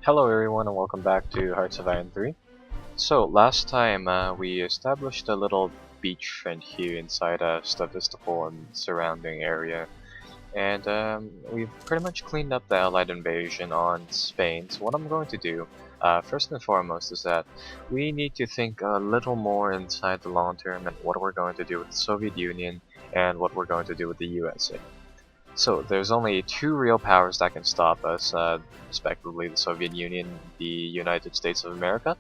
Hello everyone and welcome back to Hearts of Iron 3. So last time we established a little beachfront here inside Stavistopol and surrounding area, and we've pretty much cleaned up the Allied invasion on Spain. So what I'm going to do, first and foremost, is that we need to think a little more inside the long term and what we're going to do with the Soviet Union and what we're going to do with the USA. So there's only two real powers that can stop us, respectively the Soviet Union, the United States of America.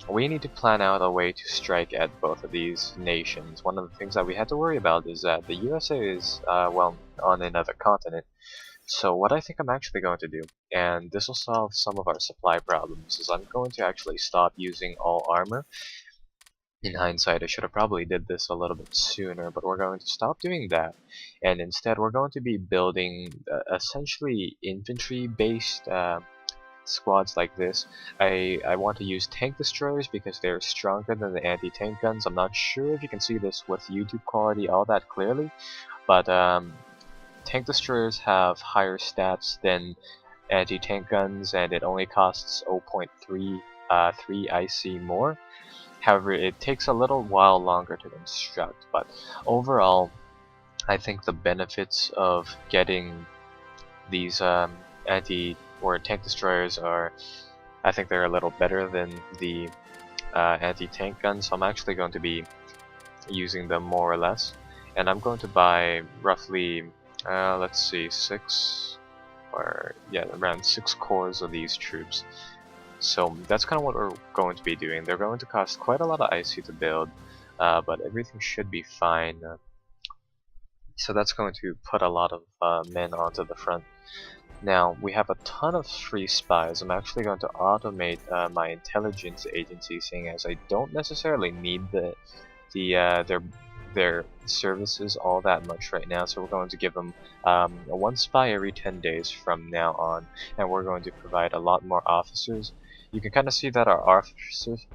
We need to plan out a way to strike at both of these nations. One of the things that we had to worry about is that the USA is, well, on another continent. So what I think I'm actually going to do, and this will solve some of our supply problems, is I'm going to actually stop using all armor. In hindsight, I should have probably did this a little bit sooner, but we're going to stop doing that, and instead we're going to be building essentially infantry-based squads like this. I want to use tank destroyers because they're stronger than the anti-tank guns. I'm not sure if you can see this with YouTube quality all that clearly, but tank destroyers have higher stats than anti-tank guns, and it only costs 0.3 3 IC more. However, it takes a little while longer to construct, but overall, I think the benefits of getting these anti or tank destroyers I think they're a little better than the anti-tank guns. So I'm actually going to be using them more or less, and I'm going to buy roughly, let's see, around 6 cores of these troops. So that's kind of what we're going to be doing. They're going to cost quite a lot of IC to build, but everything should be fine. So that's going to put a lot of men onto the front. Now, we have a ton of free spies. I'm actually going to automate my intelligence agency, seeing as I don't necessarily need their services all that much right now. So we're going to give them one spy every 10 days from now on, and we're going to provide a lot more officers. You can kind of see that our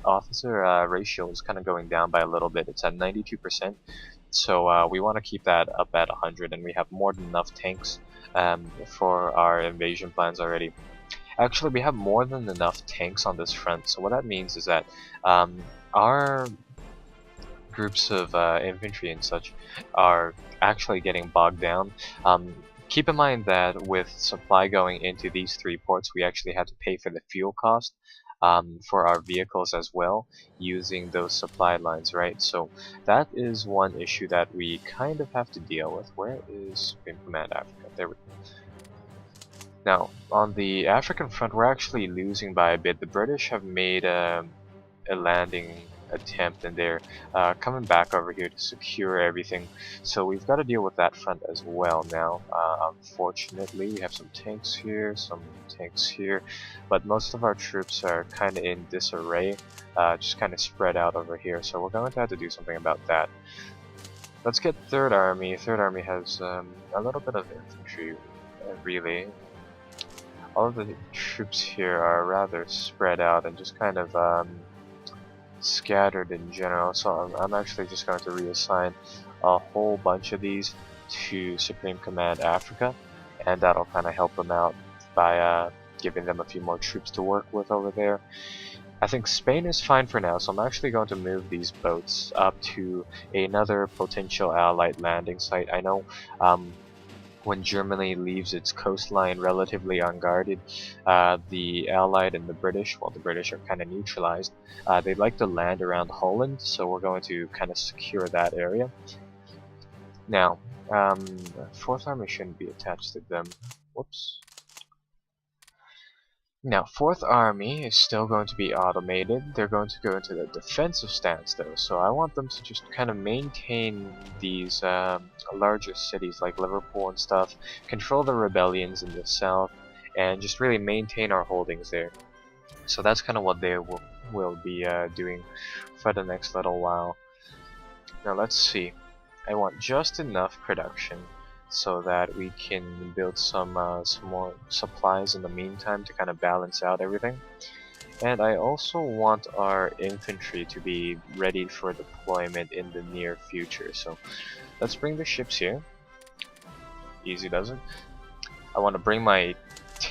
officer ratio is kind of going down by a little bit. It's at 92%, so we want to keep that up at 100, and we have more than enough tanks for our invasion plans already. Actually, we have more than enough tanks on this front, so what that means is that our groups of infantry and such are actually getting bogged down. Keep in mind that with supply going into these 3 ports, we actually have to pay for the fuel cost for our vehicles as well, using those supply lines, right? So that is one issue that we kind of have to deal with. Where is Supreme Command Africa? There we go. Now, on the African front, we're actually losing by a bit. The British have made a landing attempt, and they're coming back over here to secure everything, so we've got to deal with that front as well now. Unfortunately, we have some tanks here, but most of our troops are kind of in disarray, just kind of spread out over here, so we're going to have to do something about that. Let's get Third Army. Third Army has a little bit of infantry, really. All of the troops here are rather spread out and just kind of scattered in general, so I'm actually just going to reassign a whole bunch of these to Supreme Command Africa, and that'll kind of help them out by giving them a few more troops to work with over there. I think Spain is fine for now, so I'm actually going to move these boats up to another potential Allied landing site. I know when Germany leaves its coastline relatively unguarded, the Allied and the British, well, the British are kind of neutralized. They like to land around Holland, so we're going to kind of secure that area. Now, 4th Army shouldn't be attached to them. Whoops. Now, 4th Army is still going to be automated. They're going to go into the defensive stance though, so I want them to just kind of maintain these larger cities like Liverpool and stuff, control the rebellions in the south, and just really maintain our holdings there. So that's kind of what they will be doing for the next little while. Now let's see. I want just enough production so that we can build some more supplies in the meantime to kind of balance out everything. And I also want our infantry to be ready for deployment in the near future. So let's bring the ships here. Easy does it. I want to bring my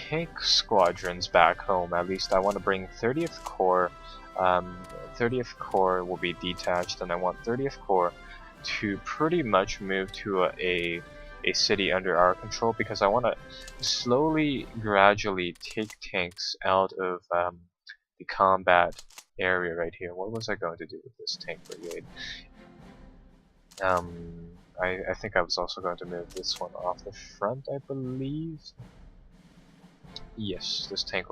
tank squadrons back home. At least I want to bring 30th Corps. 30th Corps will be detached, and I want 30th Corps to pretty much move to a city under our control, because I want to slowly, gradually take tanks out of the combat area right here. What was I going to do with this tank brigade? I think I was also going to move this one off the front, I believe. Yes, this tank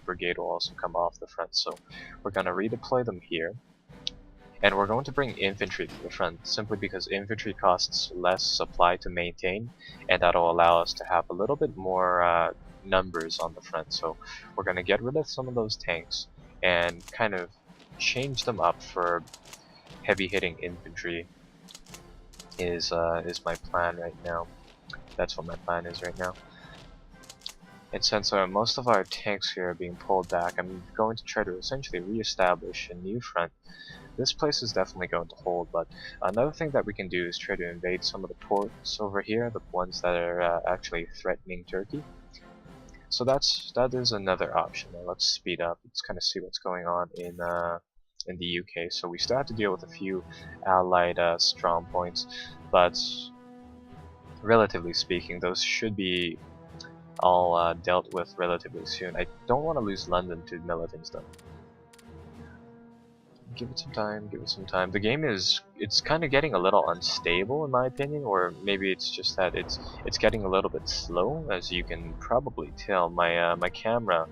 brigade will also come off the front, so we're gonna redeploy them here. And we're going to bring infantry to the front, simply because infantry costs less supply to maintain, and that'll allow us to have a little bit more numbers on the front. So we're going to get rid of some of those tanks and kind of change them up for heavy hitting infantry is my plan right now. That's what my plan is right now. And since most of our tanks here are being pulled back, I'm going to try to essentially re-establish a new front. This place is definitely going to hold, but another thing that we can do is try to invade some of the ports over here, the ones that are actually threatening Turkey. So that is another option. Now let's speed up. Let's kind of see what's going on in the UK. So we still have to deal with a few allied strong points, but relatively speaking, those should be all dealt with relatively soon. I don't want to lose London to militants though. Give it some time, give it some time. The game it's kind of getting a little unstable in my opinion, or maybe it's just that it's getting a little bit slow. As you can probably tell, my my camera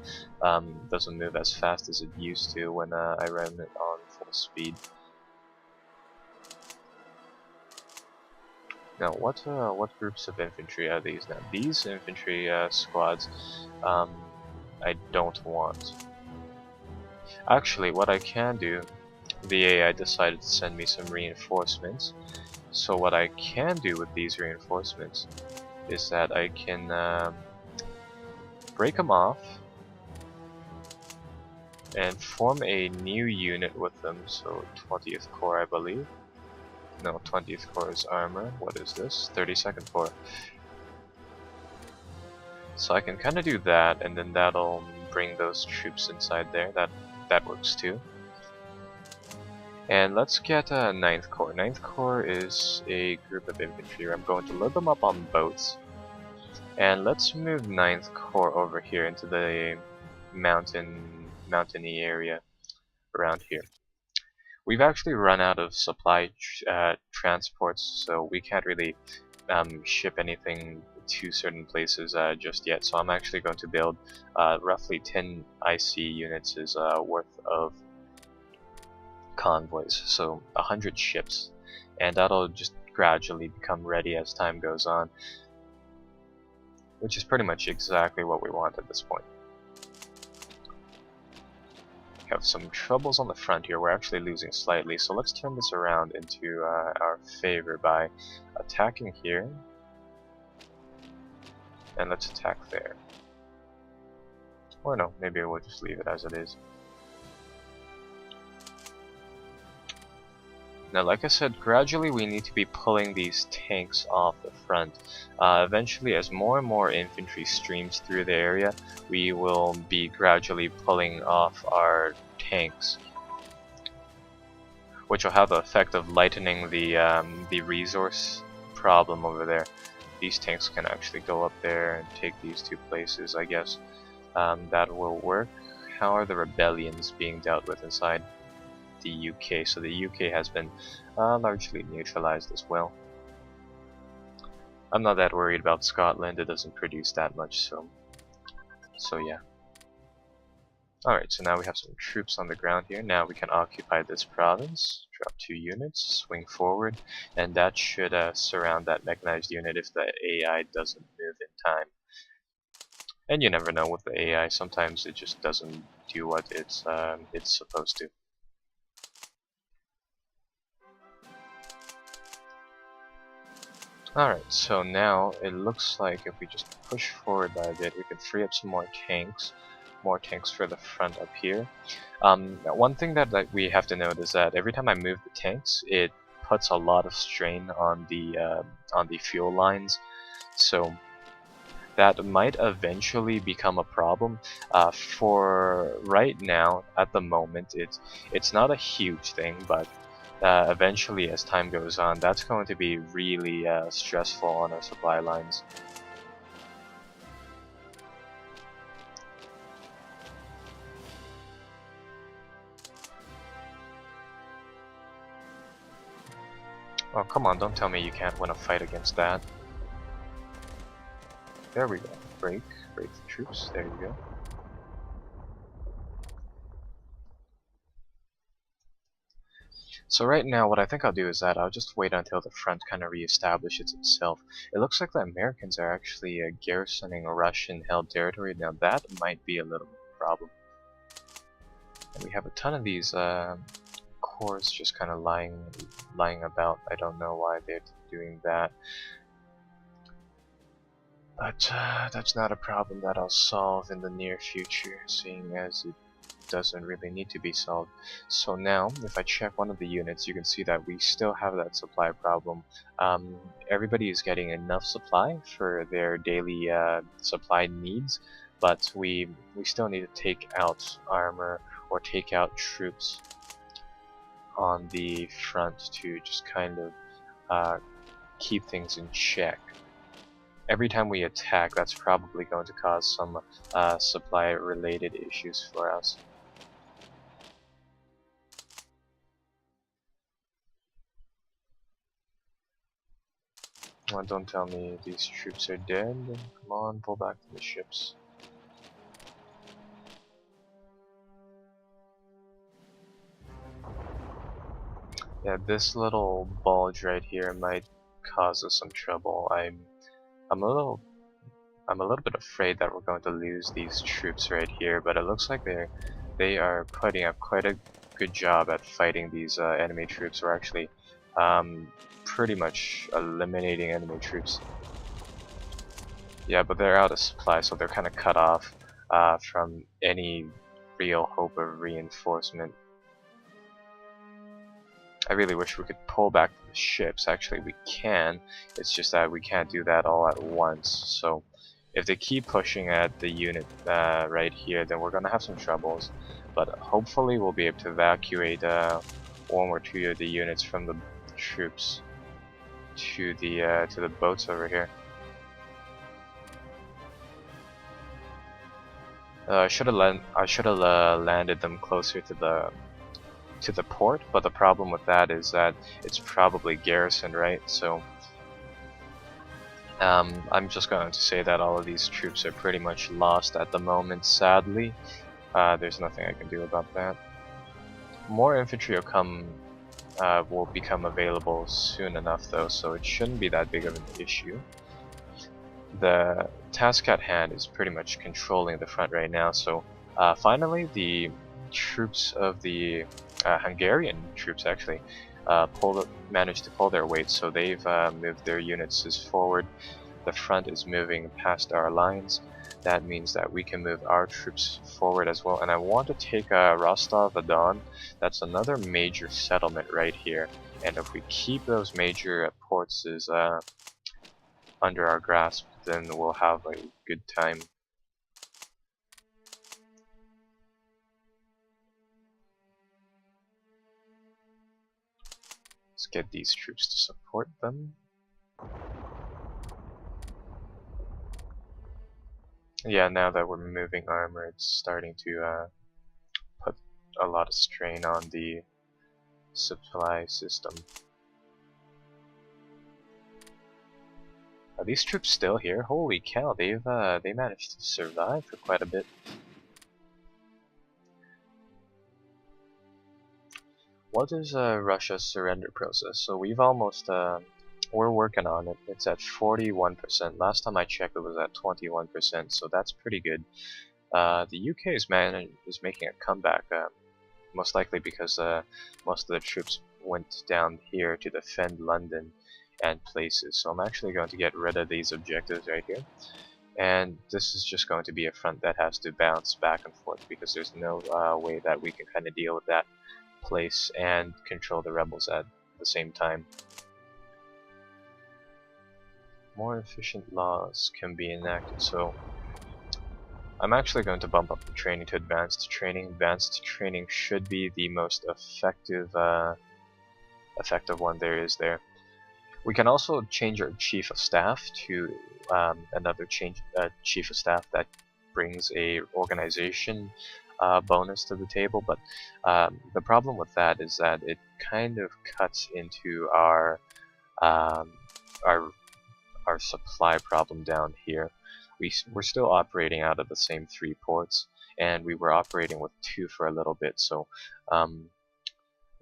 doesn't move as fast as it used to when I ran it on full speed. Now what groups of infantry are these now? These infantry squads I don't want. Actually, what I can do, the AI decided to send me some reinforcements. So what I can do with these reinforcements is that I can break them off and form a new unit with them. So 20th Corps, I believe. No, 20th Corps is armor. What is this? 32nd Corps. So I can kind of do that, and then that'll bring those troops inside there. That works too. And let's get 9th Corps. 9th Corps is a group of infantry. I'm going to load them up on boats. And let's move 9th Corps over here into the mountainy area around here. We've actually run out of supply transports, so we can't really ship anything to certain places just yet. So I'm actually going to build roughly 10 IC units worth of convoys, so 100 ships, and that'll just gradually become ready as time goes on, which is pretty much exactly what we want at this point. We have some troubles on the front here. We're actually losing slightly, so let's turn this around into our favor by attacking here, and let's attack there. Or no, maybe we'll just leave it as it is. Now, like I said, gradually we need to be pulling these tanks off the front. Eventually, as more and more infantry streams through the area, we will be gradually pulling off our tanks, which will have the effect of lightening the resource problem over there. These tanks can actually go up there and take these two places, I guess. That will work. How are the rebellions being dealt with inside the UK? So the UK has been largely neutralized as well. I'm not that worried about Scotland. It doesn't produce that much, so yeah. Alright, so now we have some troops on the ground here. Now we can occupy this province. Drop 2 units, swing forward, and that should surround that mechanized unit if the AI doesn't move in time. And you never know with the AI. Sometimes it just doesn't do what it's supposed to. Alright, so now it looks like if we just push forward by a bit, we can free up some more tanks. More tanks for the front up here. One thing that we have to note is that every time I move the tanks, it puts a lot of strain on the fuel lines. So that might eventually become a problem. For right now, at the moment, it's not a huge thing, but eventually, as time goes on, that's going to be really stressful on our supply lines. Oh, come on, don't tell me you can't win a fight against that. There we go. Break the troops. There you go. So right now, what I think I'll do is that I'll just wait until the front kind of reestablishes itself. It looks like the Americans are actually garrisoning Russian-held territory. Now that might be a little problem. And we have a ton of these corps just kind of lying about. I don't know why they're doing that. But that's not a problem that I'll solve in the near future, seeing as it doesn't really need to be solved. So now, if I check one of the units, you can see that we still have that supply problem. Everybody is getting enough supply for their daily supply needs, but we still need to take out armor or take out troops on the front to just kind of keep things in check. Every time we attack, that's probably going to cause some supply related issues for us. Oh, don't tell me these troops are dead. Come on, pull back to the ships. Yeah, this little bulge right here might cause us some trouble. I'm a little bit afraid that we're going to lose these troops right here, but it looks like they are putting up quite a good job at fighting these enemy troops. We're actually pretty much eliminating enemy troops. Yeah, but they're out of supply, so they're kind of cut off from any real hope of reinforcement. I really wish we could pull back the ships. Actually, we can. It's just that we can't do that all at once. So if they keep pushing at the unit right here, then we're going to have some troubles. But hopefully we'll be able to evacuate one or two of the units from the troops to the boats over here. I should have landed them closer to the port, but the problem with that is that it's probably garrisoned, right? So I'm just going to say that all of these troops are pretty much lost at the moment, sadly. There's nothing I can do about that. More infantry will become available soon enough though, so it shouldn't be that big of an issue. The task at hand is pretty much controlling the front right now, so finally the troops of the Hungarian troops actually managed to pull their weight, so they've moved their units forward. The front is moving past our lines. That means that we can move our troops forward as well. And I want to take Rostov-on-Don. That's another major settlement right here. And if we keep those major ports under our grasp, then we'll have a good time. Let's get these troops to support them. Yeah, now that we're moving armor, it's starting to put a lot of strain on the supply system. Are these troops still here? Holy cow, they managed to survive for quite a bit. What is Russia's surrender process? So we've almost we're working on it. It's at 41%. Last time I checked, it was at 21%. So that's pretty good. The UK is making a comeback, most likely because most of the troops went down here to defend London and places. So I'm actually going to get rid of these objectives right here. And this is just going to be a front that has to bounce back and forth because there's no way that we can kind of deal with that place and control the rebels at the same time. more efficient laws can be enacted. So I'm actually going to bump up the training to advanced training. Advanced training should be the most effective one there is there. We can also change our chief of staff to another chief of staff that brings a organization bonus to the table, but the problem with that is that it kind of cuts into um, our our supply problem down here. We're still operating out of the same 3 ports, and we were operating with 2 for a little bit, so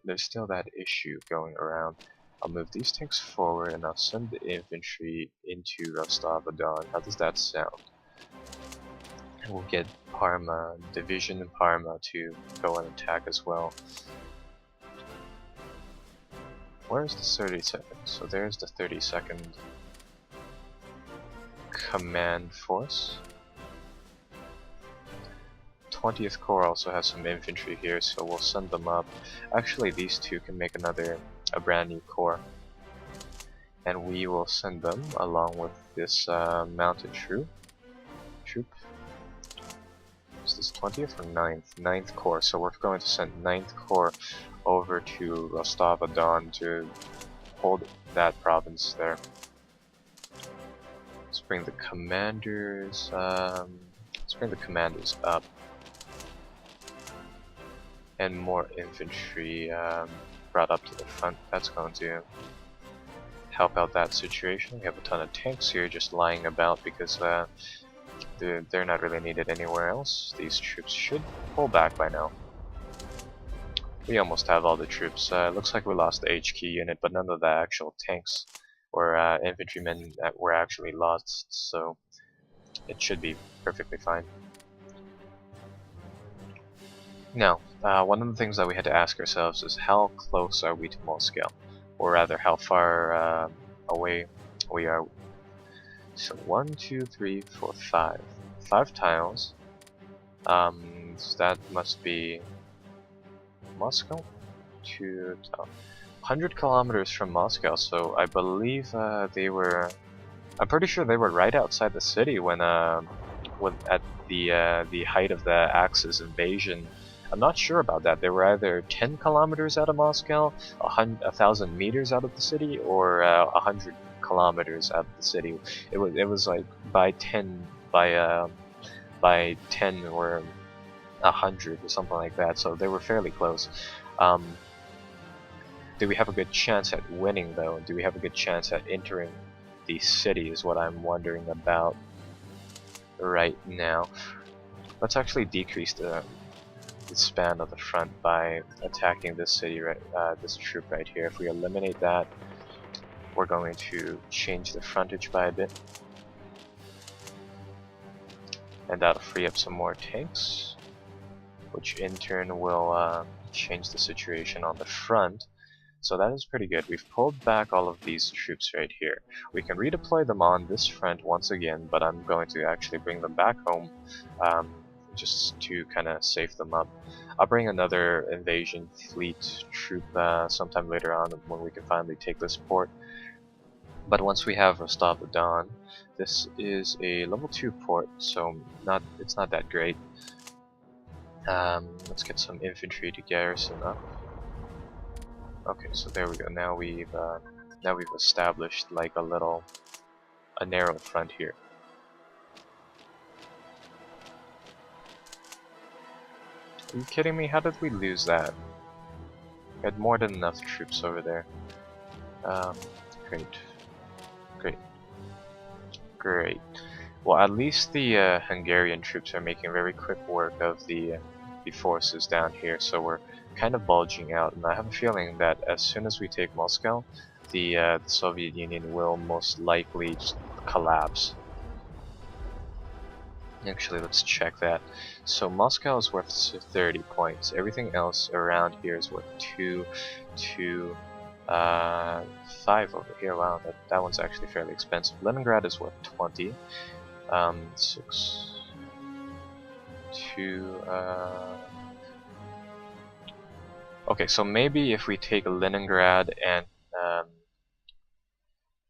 there's still that issue going around. I'll move these tanks forward and I'll send the infantry into Rostov-on-Don. How does that sound? And we'll get Parma, division in Parma to go and attack as well. Where's the 32nd? So there's the 32nd Command Force. 20th Corps also has some infantry here, so we'll send them up. Actually, these two can make a brand new corps. And we will send them along with this mounted troop. Is this 20th or 9th? 9th Corps, so we're going to send 9th Corps over to Rostov-on-Don to hold that province there. Let's bring the commanders, up. And more infantry brought up to the front. That's going to help out that situation. We have a ton of tanks here just lying about because they're not really needed anywhere else. These troops should pull back by now. We almost have all the troops. Looks like we lost the HQ unit, but none of the actual tanks or infantrymen that were actually lost, so it should be perfectly fine. Now, one of the things that we had to ask ourselves is how close are we to Moscow? Or rather, how far away we are. So 1, 2, 3, 4, 5. 5 tiles. So that must be Moscow to 100 kilometers from Moscow, so I believe I'm pretty sure they were right outside the city when at the height of the Axis invasion. I'm not sure about that. They were either 10 kilometers out of Moscow, 1,000 meters out of the city, or 100 kilometers out of the city. It was like by 10 or 100 or something like that. So they were fairly close. Do we have a good chance at winning though? Do we have a good chance at entering the city is what I'm wondering about right now. Let's actually decrease the span of the front by attacking this city, this troop right here. If we eliminate that, we're going to change the frontage by a bit, and that'll free up some more tanks, which in turn will change the situation on the front. So that is pretty good. We've pulled back all of these troops right here. We can redeploy them on this front once again, but I'm going to actually bring them back home just to kind of save them up. I'll bring another invasion fleet troop sometime later on when we can finally take this port. But once we have Rostov-on-Don, this is a level 2 port, so it's not that great. Let's get some infantry to garrison up. Okay, so there we go. Now we've established like a narrow front here. Are you kidding me? How did we lose that? We had more than enough troops over there. Great. Well, at least the Hungarian troops are making very quick work of the forces down here, so we're kind of bulging out, and I have a feeling that as soon as we take Moscow, the Soviet Union will most likely just collapse. Actually, let's check that. So Moscow is worth 30 points. Everything else around here is worth 2 to 5 over here. Wow, that one's actually fairly expensive. Leningrad is worth 20. 6 to okay, so maybe if we take Leningrad and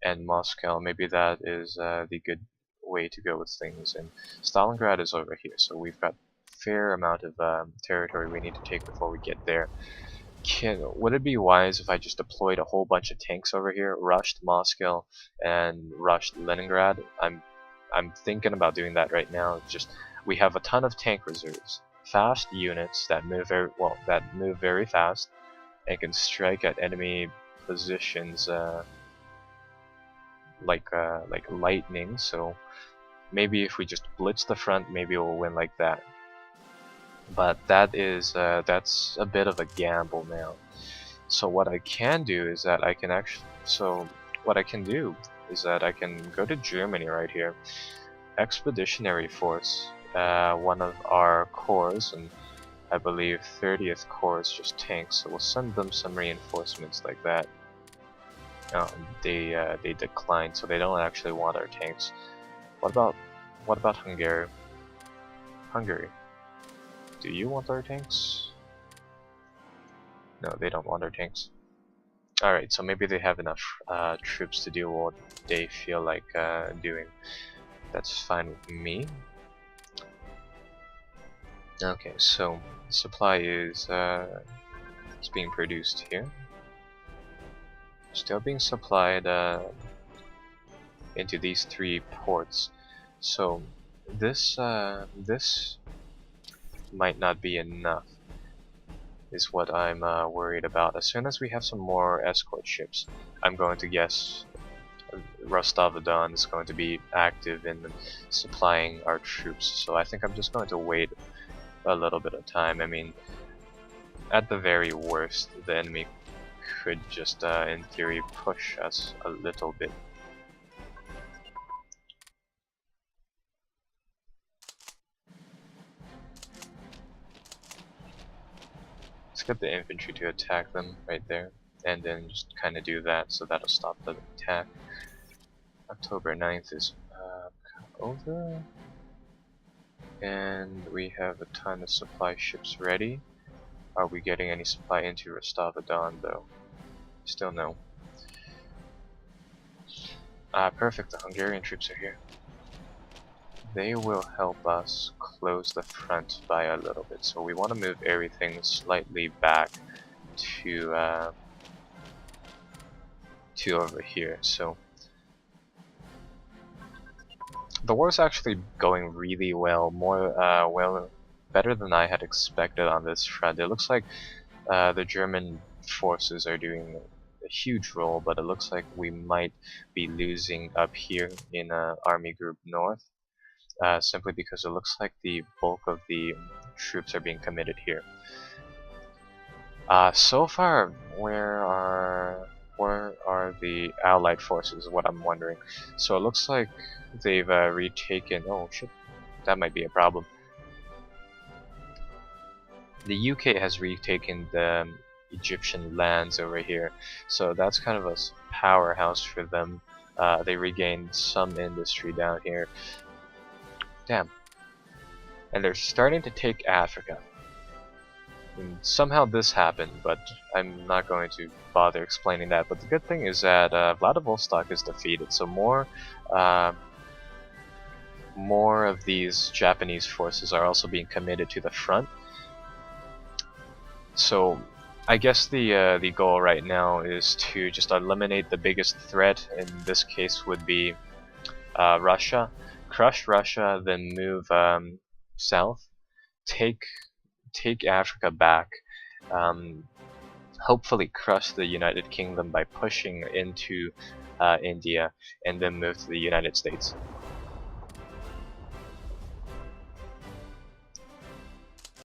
and Moscow. Maybe that is the good way to go with things. And Stalingrad is over here, so we've got a fair amount of territory we need to take before we get there. Would it be wise if I just deployed a whole bunch of tanks over here, rushed Moscow, and rushed Leningrad? I'm thinking about doing that right now. Just we have a ton of tank reserves, fast units that move very fast and can strike at enemy positions like lightning. So maybe if we just blitz the front, maybe we'll win like that. But that's a bit of a gamble now. So what I can do is that I can go to Germany right here, Expeditionary Force, one of our corps, and I believe 30th Corps is just tanks, so we'll send them some reinforcements like that. They declined, so they don't actually want our tanks. What about Hungary? Hungary, do you want our tanks? No, they don't want our tanks. Alright, so maybe they have enough troops to do what they feel like doing. That's fine with me. Okay, so supply is being produced here. Still being supplied into these 3 ports. So this might not be enough, is what I'm worried about. As soon as we have some more escort ships, I'm going to guess Rostov-on-Don is going to be active in supplying our troops. So I think I'm just going to wait a little bit of time. I mean, at the very worst, the enemy could just, in theory, push us a little bit. Let's get the infantry to attack them right there, and then just kind of do that, so that'll stop the attack. October 9th is over, and we have a ton of supply ships ready. Are we getting any supply into Rostov-on-Don though? Still no. Perfect, the Hungarian troops are here. They will help us close the front by a little bit, so we want to move everything slightly back to over here. So the war's actually going really well, better than I had expected on this front. It looks like the German forces are doing a huge role, but it looks like we might be losing up here in Army Group North, simply because it looks like the bulk of the troops are being committed here. So far, where are the Allied forces? What I'm wondering. So it looks like they've retaken. Oh shit, that might be a problem. The UK has retaken the Egyptian lands over here, so that's kind of a powerhouse for them. They regained some industry down here. Damn. And they're starting to take Africa. And somehow this happened, but I'm not going to bother explaining that. But the good thing is that Vladivostok is defeated, so more of these Japanese forces are also being committed to the front. So I guess the goal right now is to just eliminate the biggest threat. In this case, would be Russia. Crush Russia, then move south. Take Africa back. Hopefully crush the United Kingdom by pushing into India, and then move to the United States.